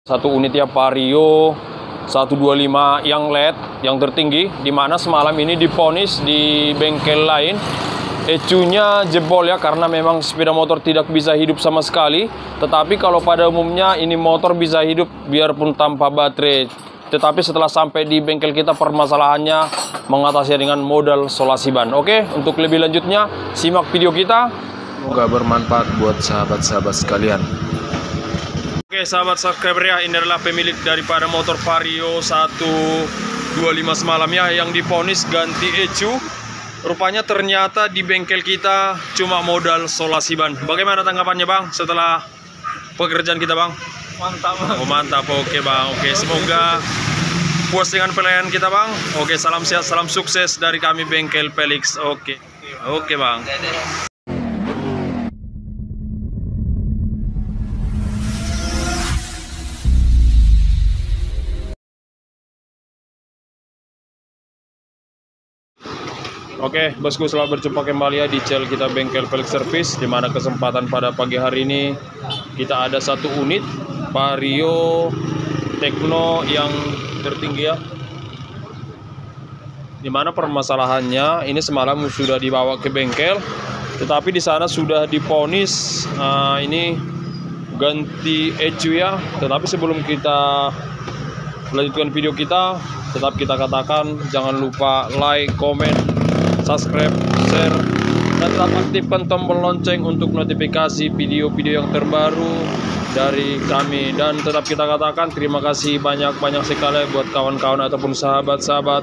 Satu unit ya Vario 125 yang LED yang tertinggi, di mana semalam ini diponis di bengkel lain ECU-nya jebol ya, karena memang sepeda motor tidak bisa hidup sama sekali. Tetapi kalau pada umumnya ini motor bisa hidup biarpun tanpa baterai. Tetapi setelah sampai di bengkel kita, permasalahannya mengatasi dengan modal solasi ban. Oke, untuk lebih lanjutnya simak video kita. Semoga bermanfaat buat sahabat-sahabat sekalian. Oke sahabat subscriber ya, ini adalah pemilik daripada motor Vario 125 semalam ya, yang diponis ganti ECU. Rupanya ternyata di bengkel kita cuma modal solasi ban. Bagaimana tanggapannya bang setelah pekerjaan kita bang? Mantap bang. Oh mantap, oke bang. Oke, semoga puas dengan pelayanan kita bang. Oke, salam sehat, salam sukses dari kami bengkel Felix. Oke bang. Oke, bosku, selamat berjumpa kembali ya di channel kita Bengkel Felix Service, di mana kesempatan pada pagi hari ini kita ada satu unit Vario Tekno yang tertinggi ya. Di mana permasalahannya ini semalam sudah dibawa ke bengkel, tetapi di sana sudah diponis ini ganti ECU ya. Tetapi sebelum kita melanjutkan video kita, tetap kita katakan jangan lupa like, comment, subscribe, share, dan tetap aktifkan tombol lonceng untuk notifikasi video-video yang terbaru dari kami. Dan tetap kita katakan terima kasih banyak-banyak sekali buat kawan-kawan ataupun sahabat-sahabat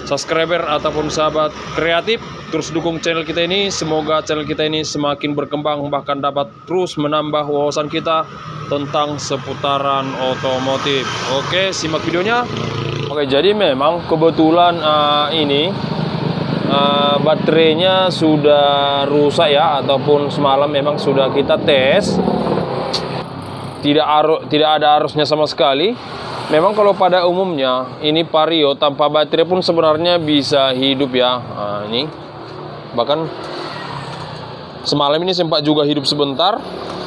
subscriber ataupun sahabat kreatif. Terus dukung channel kita ini, semoga channel kita ini semakin berkembang, bahkan dapat terus menambah wawasan kita tentang seputaran otomotif. Oke, simak videonya. Oke, jadi memang kebetulan ini baterainya sudah rusak ya, ataupun semalam memang sudah kita tes, tidak ada arusnya sama sekali. Memang kalau pada umumnya ini Vario tanpa baterai pun sebenarnya bisa hidup ya. Ini bahkan semalam ini sempat juga hidup sebentar,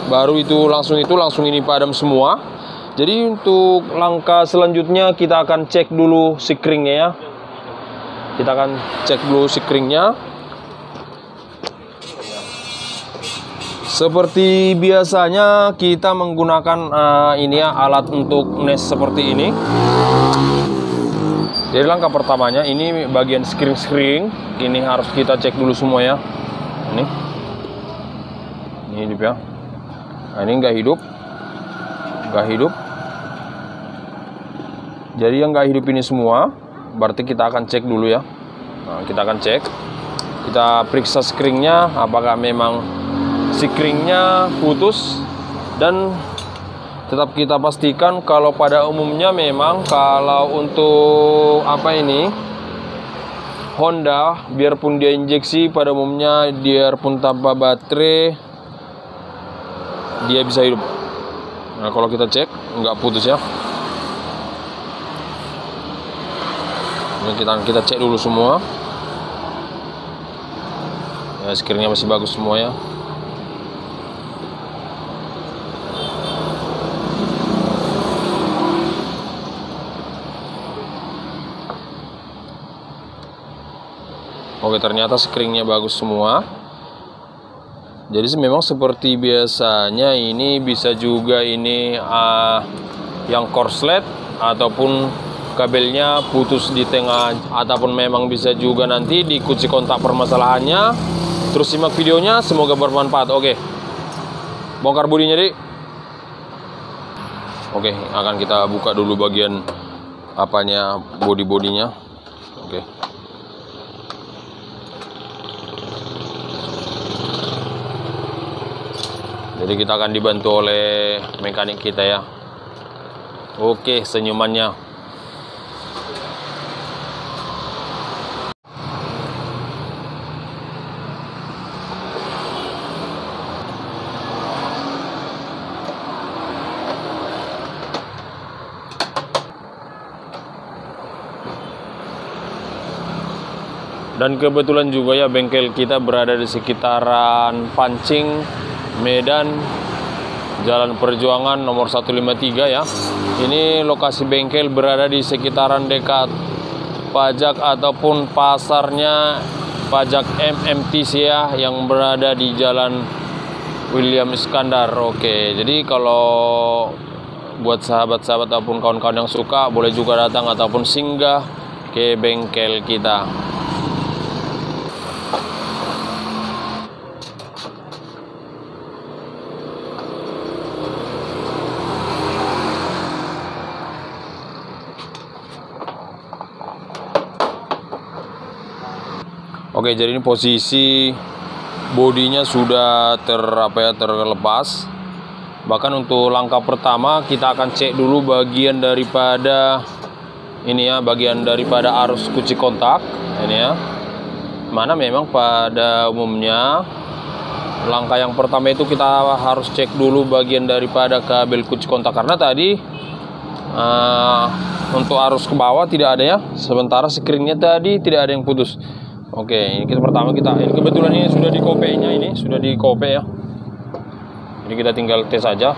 baru itu langsung ini padam semua. Jadi untuk langkah selanjutnya kita akan cek dulu sikringnya ya. Kita akan cek dulu sikringnya. Seperti biasanya kita menggunakan ini ya, alat untuk nes seperti ini. Jadi langkah pertamanya ini bagian skring ini harus kita cek dulu semua ya. Ini hidup ya. Nah, ini nggak hidup. Jadi yang nggak hidup ini semua, berarti kita akan cek dulu ya. Nah, kita akan cek, kita periksa skringnya apakah memang skringnya putus, dan tetap kita pastikan kalau pada umumnya memang kalau untuk Honda, biarpun dia injeksi, pada umumnya biarpun tanpa baterai dia bisa hidup. Nah, kalau kita cek nggak putus ya. Kita cek dulu semua ya, skringnya masih bagus semua ya. Oke, ternyata skringnya bagus semua. Jadi memang seperti biasanya ini bisa juga ini yang korslet ataupun kabelnya putus di tengah, ataupun memang bisa juga nanti di kunci kontak permasalahannya. Terus simak videonya, semoga bermanfaat. Oke, bongkar bodinya Dik. Oke, akan kita buka dulu bagian bodinya. Oke. Jadi kita akan dibantu oleh mekanik kita ya. Oke, senyumannya. Dan kebetulan juga ya bengkel kita berada di sekitaran Pancing, Medan, Jalan Perjuangan nomor 153 ya. Ini lokasi bengkel berada di sekitaran dekat pajak ataupun pasarnya pajak MMTC ya, yang berada di Jalan William Iskandar. Oke, jadi kalau buat sahabat-sahabat ataupun kawan-kawan yang suka, boleh juga datang ataupun singgah ke bengkel kita. Oke, jadi ini posisi bodinya sudah terlepas. Bahkan untuk langkah pertama kita akan cek dulu bagian daripada ini ya, bagian daripada arus kunci kontak ini ya. Mana memang pada umumnya langkah yang pertama itu kita harus cek dulu bagian daripada kabel kunci kontak, karena tadi untuk arus ke bawah tidak ada ya, sementara screennya tadi tidak ada yang putus. Oke, ini pertama ini kebetulan ini sudah di kope-nya, ini sudah di kope ya. Jadi kita tinggal tes saja.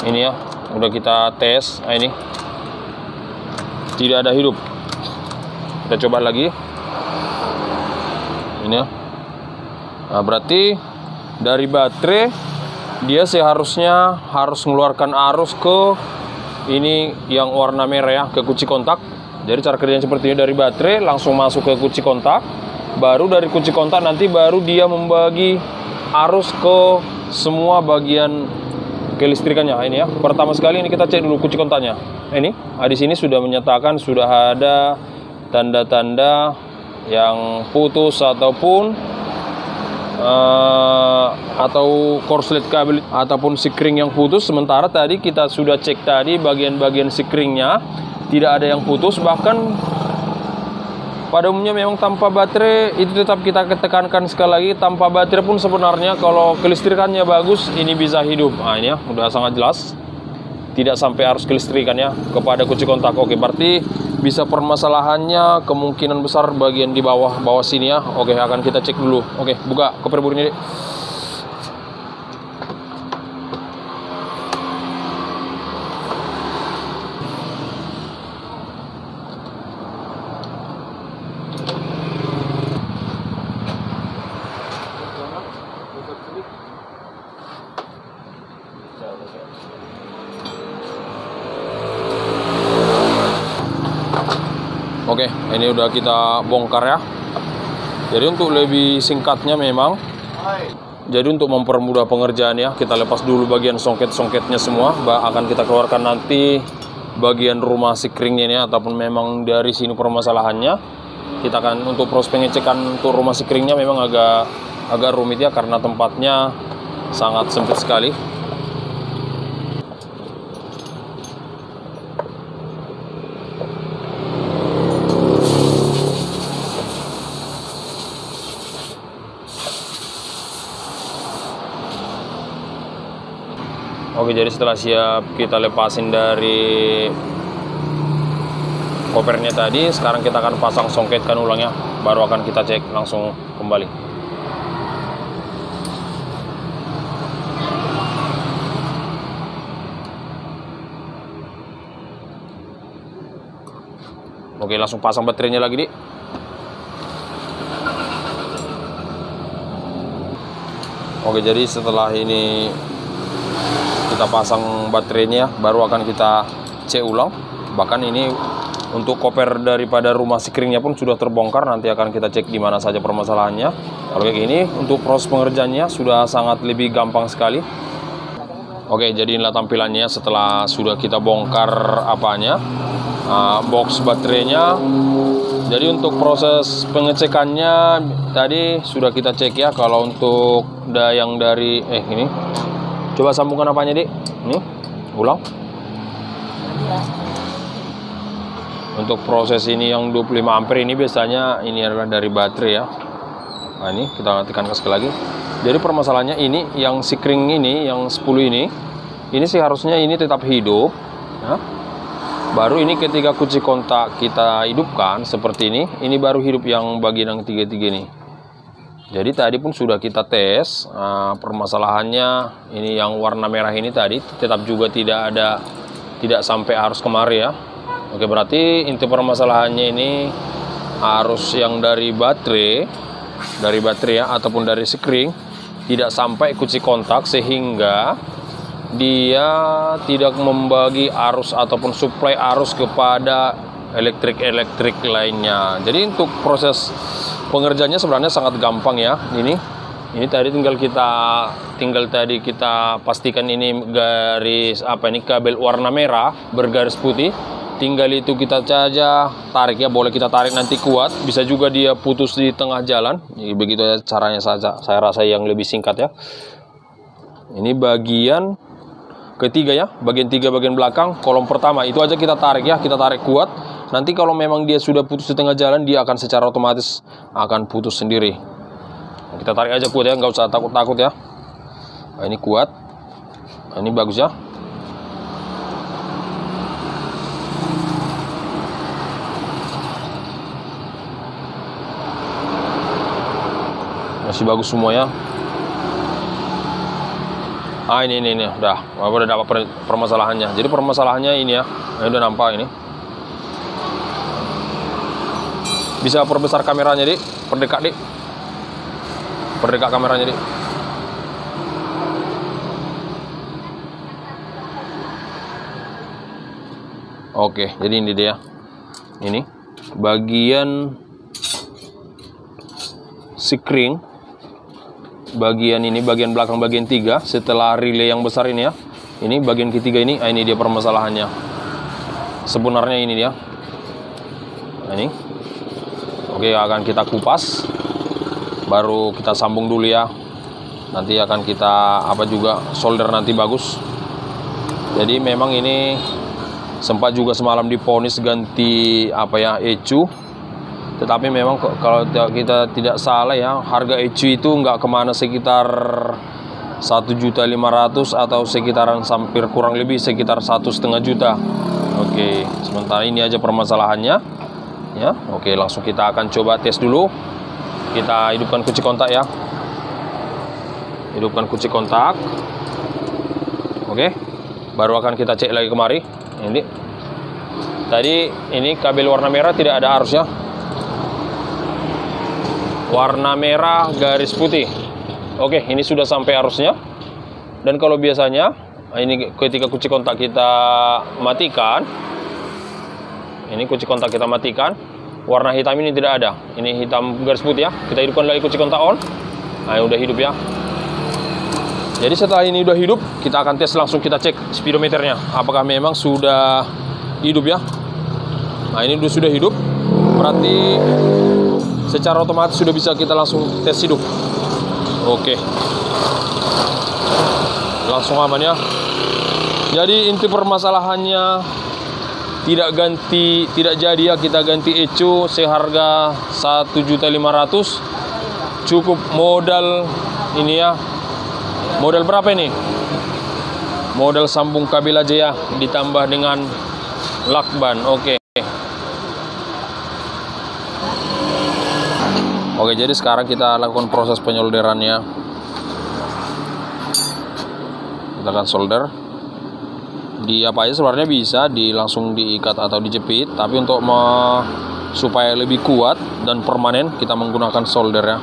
Ini ya, udah kita tes. Nah, ini tidak ada hidup. Kita coba lagi. Ini ya. Nah, berarti dari baterai dia seharusnya harus mengeluarkan arus ke ini yang warna merah ya, ke kunci kontak. Jadi cara kerjanya seperti ini, dari baterai langsung masuk ke kunci kontak. Baru dari kunci kontak nanti baru dia membagi arus ke semua bagian kelistrikannya. Ini ya. Pertama sekali ini kita cek dulu kunci kontaknya. Ini di sini sudah menyatakan sudah ada tanda-tanda yang putus ataupun atau korslet kabel ataupun sikring yang putus. Sementara tadi kita sudah cek tadi bagian-bagian sikringnya tidak ada yang putus, bahkan pada umumnya memang tanpa baterai itu tetap kita tekankan sekali lagi, tanpa baterai pun sebenarnya kalau kelistrikannya bagus ini bisa hidup. Nah ini ya, udah sangat jelas tidak sampai arus kelistrikannya kepada kunci kontak. Oke, berarti bisa permasalahannya kemungkinan besar bagian di bawah sini ya. Oke, akan kita cek dulu. Oke, buka koper burinya deh. Oke, ini udah kita bongkar ya. Jadi untuk lebih singkatnya memang, jadi untuk mempermudah pengerjaan ya, kita lepas dulu bagian songket-songketnya semua. Akan kita keluarkan nanti bagian rumah sikringnya ini, ataupun memang dari sini permasalahannya. Kita akan untuk proses pengecekan untuk rumah sikringnya memang agak rumit ya, karena tempatnya sangat sempit sekali. Oke, jadi setelah siap kita lepasin dari kopernya tadi, sekarang kita akan pasang songketkan ulang ya, baru akan kita cek langsung kembali. Oke, langsung pasang baterainya lagi, Dik. Oke, jadi setelah ini kita pasang baterainya, baru akan kita cek ulang. Bahkan ini untuk koper daripada rumah sikringnya pun sudah terbongkar, nanti akan kita cek di mana saja permasalahannya. Kalau kayak gini untuk proses pengerjaannya sudah sangat lebih gampang sekali. Oke, jadi inilah tampilannya setelah sudah kita bongkar box baterainya. Jadi untuk proses pengecekannya tadi sudah kita cek ya. Kalau untuk yang dari ini, coba sambungkan apanya, Dik? Ini, ulang. Untuk proses ini yang 25 ampere ini biasanya ini adalah dari baterai ya. Nah ini kita tekankan sekali lagi. Jadi permasalahannya ini yang sikring ini, yang 10 ini sih harusnya ini tetap hidup ya. Baru ini ketika kunci kontak kita hidupkan seperti ini baru hidup yang bagian yang tiga-tiga ini. Jadi tadi pun sudah kita tes, permasalahannya ini yang warna merah ini tadi tetap juga tidak sampai arus kemari ya. Oke, berarti inti permasalahannya ini arus yang dari baterai ya ataupun dari sekring tidak sampai kunci kontak sehingga dia tidak membagi arus ataupun suplai arus kepada elektrik lainnya. Jadi untuk proses pengerjaannya sebenarnya sangat gampang ya. Ini tadi tinggal tadi kita pastikan ini garis kabel warna merah bergaris putih. Tinggal itu kita saja tarik ya, boleh kita tarik nanti kuat, bisa juga dia putus di tengah jalan. Jadi begitu ya caranya saja, saya rasa yang lebih singkat ya. Ini bagian ketiga ya, bagian belakang, kolom pertama itu aja kita tarik ya, kita tarik kuat. Nanti kalau memang dia sudah putus di tengah jalan, dia akan secara otomatis akan putus sendiri. Kita tarik aja kuat ya, nggak usah takut-takut ya. Nah, ini kuat, nah, ini bagus ya. Masih bagus semua ya. Ini udah dapat permasalahannya. Jadi permasalahannya ini ya, ini udah nampak ini. Bisa perbesar kameranya Dik, perdekat kameranya Dik. Oke, jadi ini dia. Ini bagian sekring. Bagian ini, bagian belakang bagian 3 setelah relay yang besar ini ya. Ini bagian ketiga ini, ini dia permasalahannya. Sebenarnya ini dia. Ini. Oke, akan kita kupas. Baru kita sambung dulu ya. Nanti akan kita solder nanti bagus. Jadi memang ini sempat juga semalam diponis ganti ECU. Tetapi memang kalau kita tidak salah ya, harga ECU itu nggak kemana, sekitar 1.500.000 atau sekitaran hampir kurang lebih sekitar 1,5 juta. Oke, sementara ini aja permasalahannya ya. Oke, langsung kita akan coba tes dulu. Kita hidupkan kunci kontak ya. Hidupkan kunci kontak. Oke, baru akan kita cek lagi kemari. Ini tadi ini kabel warna merah tidak ada arus ya. Warna merah garis putih. Oke, ini sudah sampai arusnya. Dan kalau biasanya ini ketika kunci kontak kita matikan, ini kunci kontak kita matikan, warna hitam ini tidak ada. Ini hitam garis putih ya. Kita hidupkan lagi kunci kontak on. Nah, udah hidup ya. Jadi setelah ini udah hidup, kita akan tes, langsung kita cek speedometernya apakah memang sudah hidup ya. Nah, ini sudah hidup, berarti secara otomatis sudah bisa kita langsung tes hidup. Oke, langsung aman ya. Jadi inti permasalahannya tidak jadi ya, kita ganti ECU seharga 1.500.000. Cukup modal ini ya. Modal berapa ini? Modal sambung kabel aja ya, ditambah dengan lakban. Oke, jadi sekarang kita lakukan proses penyolderannya. Kita akan solder. Di apa aja sebenarnya bisa langsung diikat atau dijepit, tapi untuk supaya lebih kuat dan permanen kita menggunakan solder ya.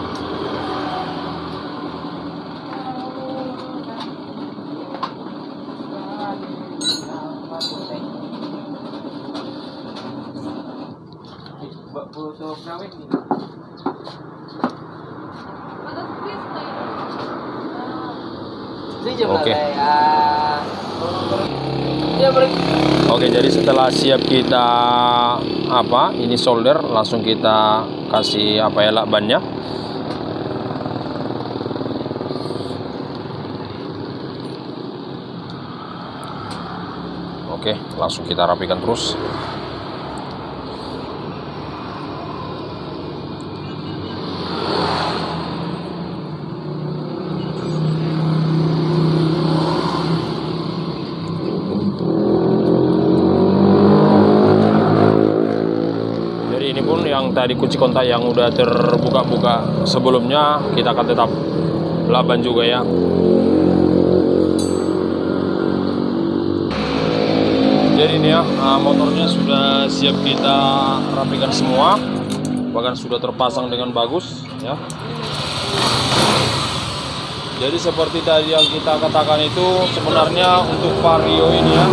Oke, jadi setelah siap kita ini solder, langsung kita kasih lakbannya. Oke, langsung kita rapikan terus. tadi kunci kontak yang udah terbuka-buka sebelumnya kita akan tetap laban juga ya. Jadi ini ya, motornya sudah siap kita rapikan semua, bahkan sudah terpasang dengan bagus ya. Jadi seperti tadi yang kita katakan itu, sebenarnya untuk Vario ini ya,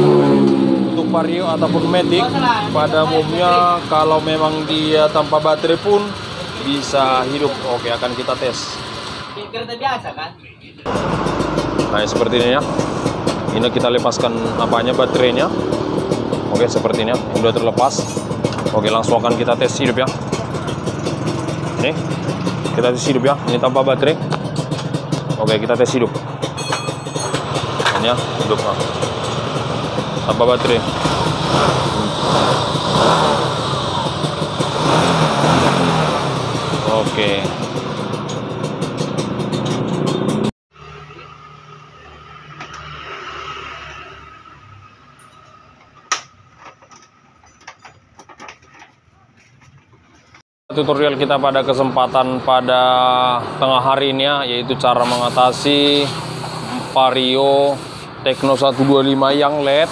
untuk Vario ataupun Matic pada umumnya kalau memang dia tanpa baterai pun bisa hidup. Oke, akan kita tes. Kereta biasa kan? Nah seperti ini ya, ini kita lepaskan apanya, baterainya. Oke, seperti ini ya, udah terlepas. Oke, langsung akan kita tes hidup ya. Nih, kita tes hidup ya, ini tanpa baterai. Oke, kita tes hidup. Ini ya, hidup tanpa baterai. Oke. Tutorial kita pada kesempatan pada tengah hari ini ya, yaitu cara mengatasi Vario Tekno 125 yang LED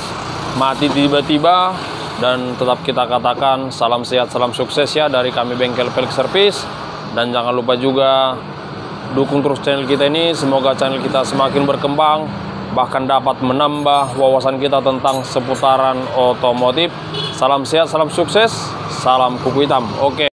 mati tiba-tiba. Dan tetap kita katakan salam sehat, salam sukses ya dari kami Bengkel Pelek Service. Dan jangan lupa juga dukung terus channel kita ini, semoga channel kita semakin berkembang, bahkan dapat menambah wawasan kita tentang seputaran otomotif. Salam sehat, salam sukses, salam kuku hitam. Oke.